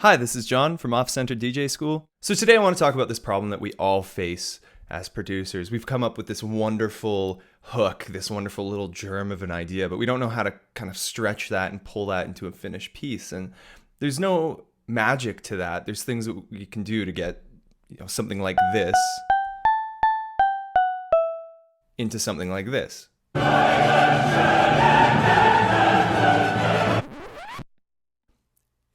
Hi, this is John from Off Center DJ School. So today I want to talk about this problem that we all face as producers. We've come up with this wonderful hook, this wonderful little germ of an idea, but we don't know how to kind of stretch that and pull that into a finished piece. And there's no magic to that. There's things that we can do to get, something like this into something like this.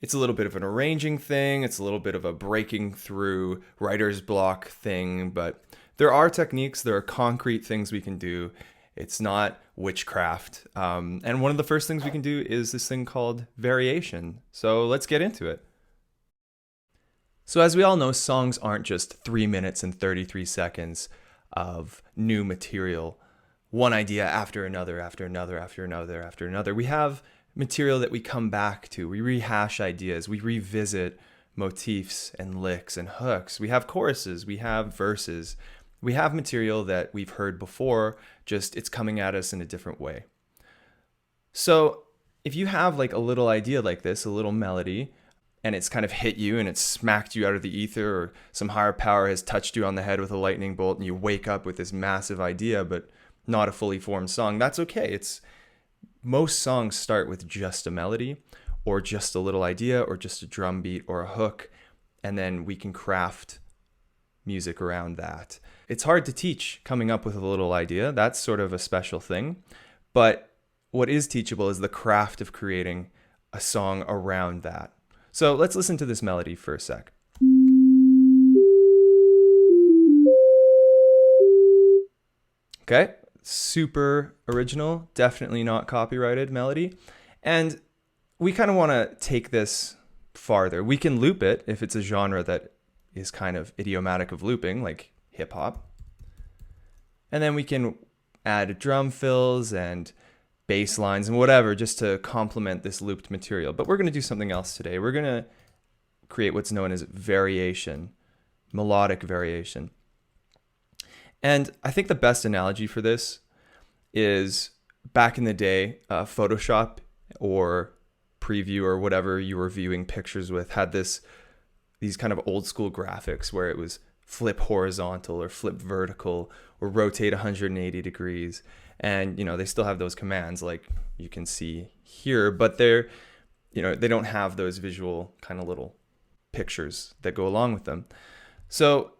It's a little bit of an arranging thing, it's a little bit of a breaking through writer's block thing, but there are techniques, there are concrete things we can do. It's not witchcraft. And one of the first things we can do is this thing called variation. So let's get into it. So as we all know, songs aren't just 3 minutes and 33 seconds of new material, one idea after another, after another, after another, after another. We have material that we come back to. We rehash ideas. We revisit motifs and licks and hooks. We have choruses. We have verses. We have material that we've heard before, just it's coming at us in a different way. So if you have like a little idea like this, a little melody, and it's kind of hit you and it's smacked you out of the ether, or some higher power has touched you on the head with a lightning bolt and you wake up with this massive idea, but not a fully formed song, that's okay. Most songs start with just a melody or just a little idea or just a drum beat or a hook, and then we can craft music around that. It's hard to teach coming up with a little idea. That's sort of a special thing. But what is teachable is the craft of creating a song around that. So let's listen to this melody for a sec. Okay. Super original, definitely not copyrighted melody. And we kind of want to take this farther. We can loop it if it's a genre that is kind of idiomatic of looping, like hip hop. And then we can add drum fills and bass lines and whatever just to complement this looped material. But we're going to do something else today. We're going to create what's known as variation, melodic variation. And I think the best analogy for this is back in the day, Photoshop or Preview or whatever you were viewing pictures with had these kind of old school graphics where it was flip horizontal or flip vertical or rotate 180 degrees. And, they still have those commands like you can see here, but they don't have those visual kind of little pictures that go along with them. So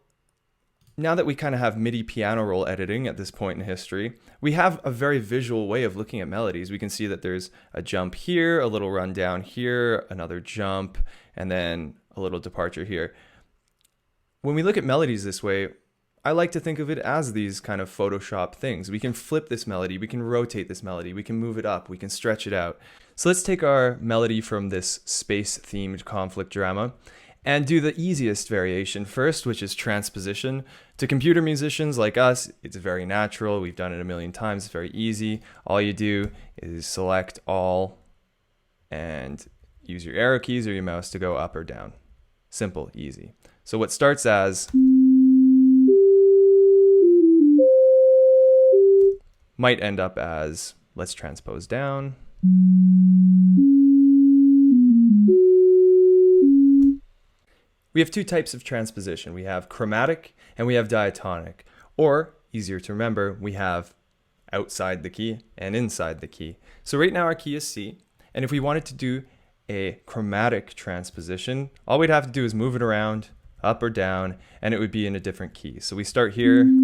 now that we kind of have MIDI piano roll editing at this point in history, we have a very visual way of looking at melodies. We can see that there's a jump here, a little run down here, another jump, and then a little departure here. When we look at melodies this way, I like to think of it as these kind of Photoshop things. We can flip this melody, we can rotate this melody, we can move it up, we can stretch it out. So let's take our melody from this space-themed conflict drama and do the easiest variation first, which is transposition. To computer musicians like us, it's very natural. We've done it a million times. It's very easy. All you do is select all and use your arrow keys or your mouse to go up or down. Simple, easy. So what starts as might end up as, let's transpose down. We have two types of transposition. We have chromatic and we have diatonic. Or, easier to remember, we have outside the key and inside the key. So right now our key is C. And if we wanted to do a chromatic transposition, all we'd have to do is move it around, up or down, and it would be in a different key. So we start here. And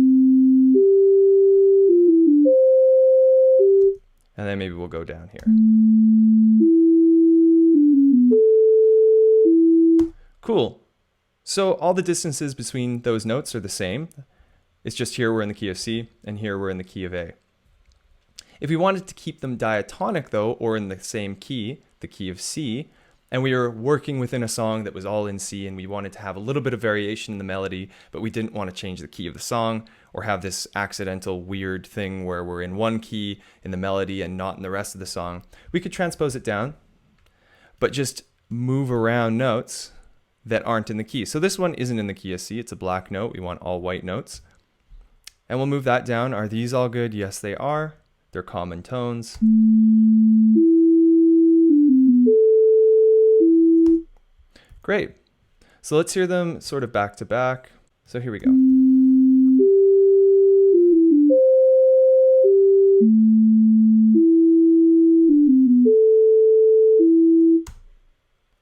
then maybe we'll go down here. Cool. So all the distances between those notes are the same. It's just here we're in the key of C and here we're in the key of A. If we wanted to keep them diatonic though, or in the same key, the key of C, and we were working within a song that was all in C and we wanted to have a little bit of variation in the melody, but we didn't want to change the key of the song or have this accidental weird thing where we're in one key in the melody and not in the rest of the song, we could transpose it down, but just move around notes that aren't in the key. So this one isn't in the key of C, it's a black note. We want all white notes. And we'll move that down. Are these all good? Yes, they are. They're common tones. Great. So let's hear them sort of back to back. So here we go.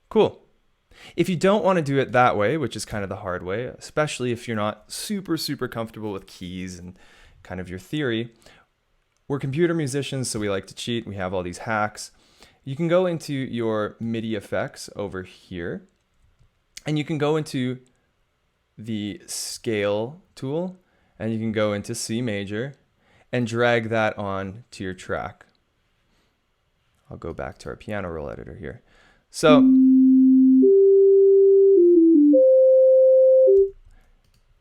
Cool. If you don't want to do it that way, which is kind of the hard way, especially if you're not super comfortable with keys and kind of your theory, we're computer musicians, so we like to cheat. We have all these hacks. You can go into your MIDI effects over here, and you can go into the scale tool, and you can go into C major and drag that on to your track. I'll go back to our piano roll editor here. So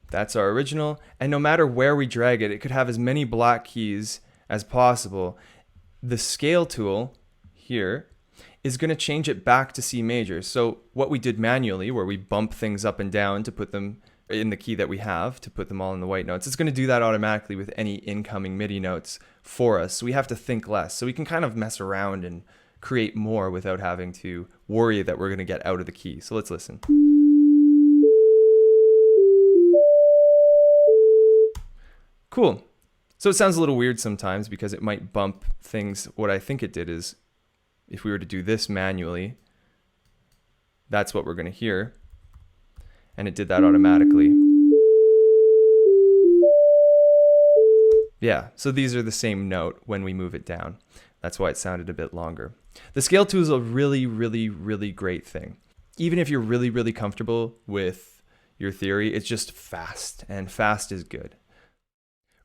that's our original, and no matter where we drag it, it could have as many black keys as possible. The scale tool here is going to change it back to C major. So what we did manually, where we bump things up and down to put them in the key that we have, to put them all in the white notes, it's going to do that automatically with any incoming MIDI notes for us. So we have to think less. So we can kind of mess around and create more without having to worry that we're going to get out of the key. So let's listen. Cool. So it sounds a little weird sometimes because it might bump things. What I think it did is, if we were to do this manually, that's what we're going to hear. And it did that automatically. Yeah, so these are the same note when we move it down. That's why it sounded a bit longer. The scale tool is a really great thing. Even if you're really comfortable with your theory, it's just fast, and fast is good.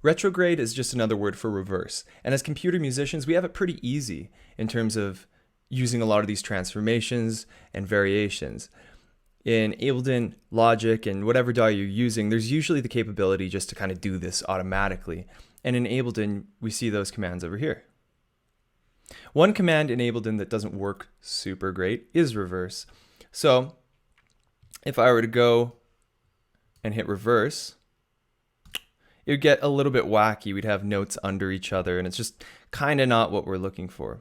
Retrograde is just another word for reverse. And as computer musicians, we have it pretty easy in terms of using a lot of these transformations and variations. In Ableton, Logic, and whatever DAW you're using, there's usually the capability just to kind of do this automatically. And in Ableton, we see those commands over here. One command in Ableton that doesn't work super great is reverse. So if I were to go and hit reverse, it would get a little bit wacky. We'd have notes under each other, and it's just kind of not what we're looking for.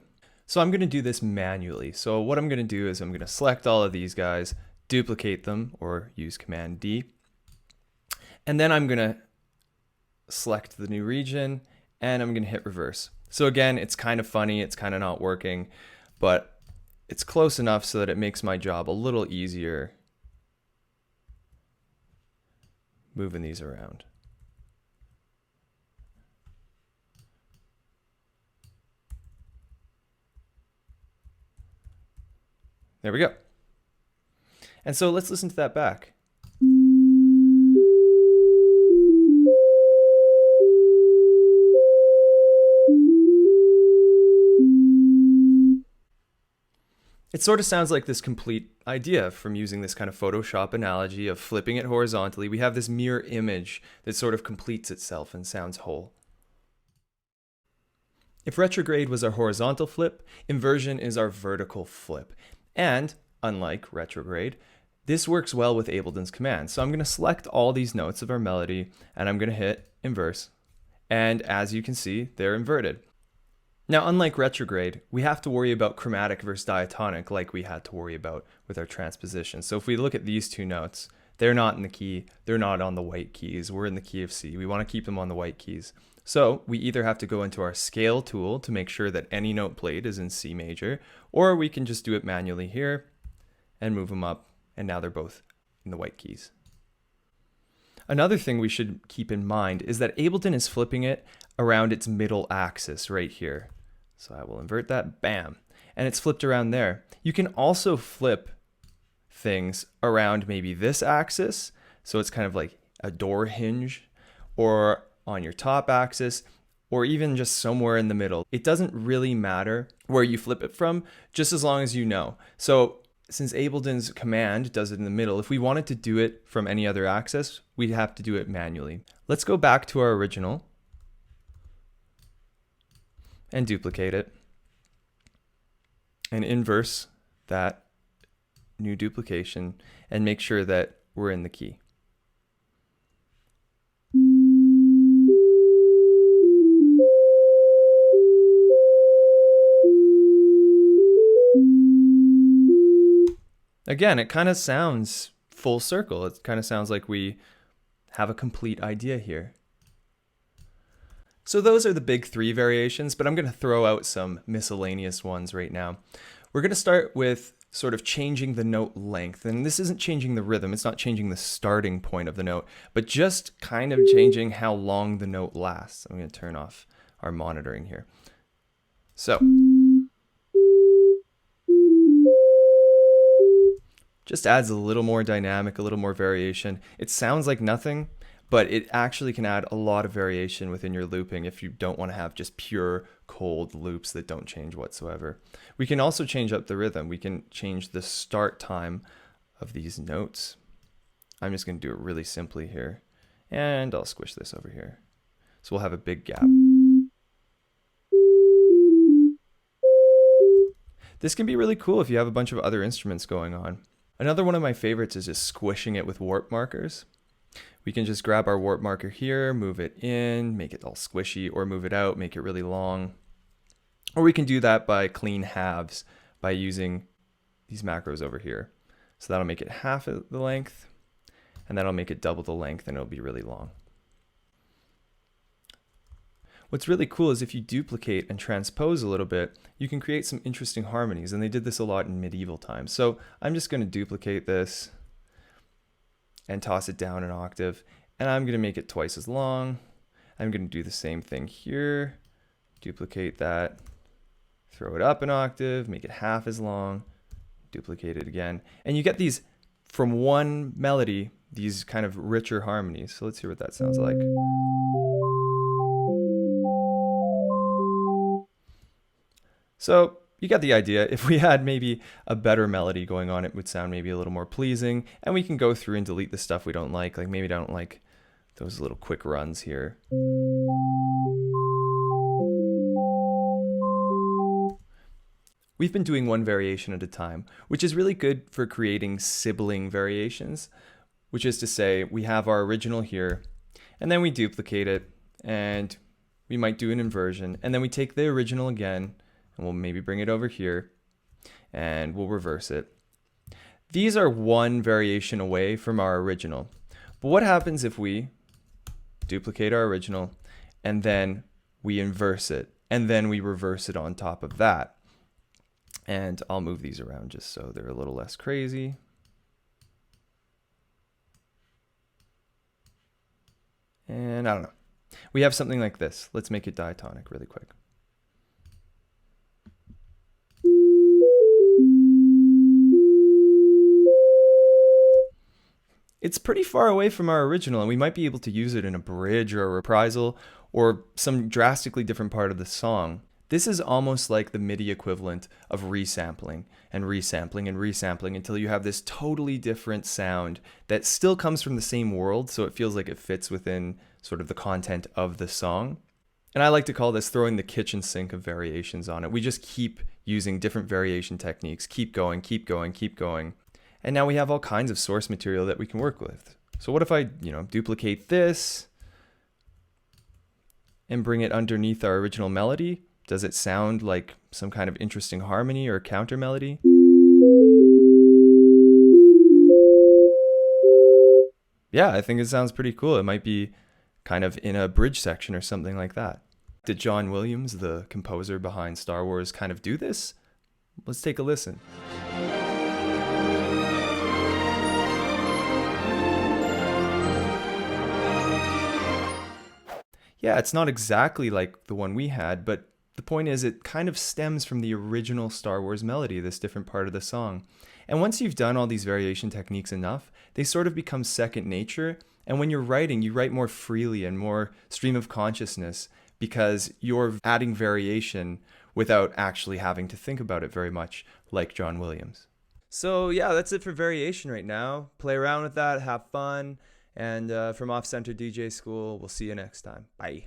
So I'm going to do this manually. So what I'm going to do is I'm going to select all of these guys, duplicate them, or use Command D. And then I'm going to select the new region, and I'm going to hit reverse. So again, it's kind of funny. It's kind of not working, but it's close enough so that it makes my job a little easier moving these around. There we go. And so let's listen to that back. It sort of sounds like this complete idea from using this kind of Photoshop analogy of flipping it horizontally. We have this mirror image that sort of completes itself and sounds whole. If retrograde was our horizontal flip, inversion is our vertical flip. And, unlike retrograde, this works well with Ableton's commands. So I'm going to select all these notes of our melody, and I'm going to hit inverse. And as you can see, they're inverted. Now, unlike retrograde, we have to worry about chromatic versus diatonic like we had to worry about with our transposition. So if we look at these two notes, they're not in the key, they're not on the white keys, we're in the key of C. We want to keep them on the white keys. So we either have to go into our scale tool to make sure that any note played is in C major, or we can just do it manually here and move them up, and now they're both in the white keys. Another thing we should keep in mind is that Ableton is flipping it around its middle axis right here. So I will invert that, bam, and it's flipped around there. You can also flip things around maybe this axis, so it's kind of like a door hinge, or on your top axis, or even just somewhere in the middle. It doesn't really matter where you flip it from, just as long as you know. So since Ableton's command does it in the middle, if we wanted to do it from any other axis, we'd have to do it manually. Let's go back to our original and duplicate it and inverse that new duplication and make sure that we're in the key. Again, it kind of sounds full circle. It kind of sounds like we have a complete idea here. So those are the big 3 variations, but I'm going to throw out some miscellaneous ones right now. We're going to start with sort of changing the note length. And this isn't changing the rhythm. It's not changing the starting point of the note, but just kind of changing how long the note lasts. I'm going to turn off our monitoring here. So just adds a little more dynamic, a little more variation. It sounds like nothing, but it actually can add a lot of variation within your looping if you don't want to have just pure cold loops that don't change whatsoever. We can also change up the rhythm. We can change the start time of these notes. I'm just going to do it really simply here, and I'll squish this over here. So we'll have a big gap. This can be really cool if you have a bunch of other instruments going on. Another one of my favorites is just squishing it with warp markers. We can just grab our warp marker here, move it in, make it all squishy, or move it out, make it really long. Or we can do that by clean halves by using these macros over here. So that'll make it half of the length, and that'll make it double the length, and it'll be really long. What's really cool is if you duplicate and transpose a little bit, you can create some interesting harmonies, and they did this a lot in medieval times. So I'm just going to duplicate this and toss it down an octave, and I'm going to make it twice as long. I'm going to do the same thing here, duplicate that, throw it up an octave, make it half as long, duplicate it again, and you get these, from one melody, these kind of richer harmonies. So let's hear what that sounds like. So you get the idea. If we had maybe a better melody going on, it would sound maybe a little more pleasing, and we can go through and delete the stuff we don't like maybe I don't like those little quick runs here. We've been doing one variation at a time, which is really good for creating sibling variations, which is to say we have our original here, and then we duplicate it, and we might do an inversion, and then we take the original again, and we'll maybe bring it over here, and we'll reverse it. These are one variation away from our original. But what happens if we duplicate our original, and then we inverse it, and then we reverse it on top of that? And I'll move these around just so they're a little less crazy. And I don't know. We have something like this. Let's make it diatonic really quick. It's pretty far away from our original, and we might be able to use it in a bridge or a reprisal or some drastically different part of the song. This is almost like the MIDI equivalent of resampling and resampling and resampling until you have this totally different sound that still comes from the same world, so it feels like it fits within sort of the content of the song. And I like to call this throwing the kitchen sink of variations on it. We just keep using different variation techniques, keep going, keep going, keep going. And now we have all kinds of source material that we can work with. So what if I, duplicate this and bring it underneath our original melody? Does it sound like some kind of interesting harmony or counter melody? Yeah, I think it sounds pretty cool. It might be kind of in a bridge section or something like that. Did John Williams, the composer behind Star Wars, kind of do this? Let's take a listen. Yeah, it's not exactly like the one we had, but the point is it kind of stems from the original Star Wars melody, this different part of the song. And once you've done all these variation techniques enough, they sort of become second nature. And when you're writing, you write more freely and more stream of consciousness because you're adding variation without actually having to think about it very much, like John Williams. So yeah, that's it for variation right now. Play around with that, have fun. And from Off Center DJ School, we'll see you next time. Bye.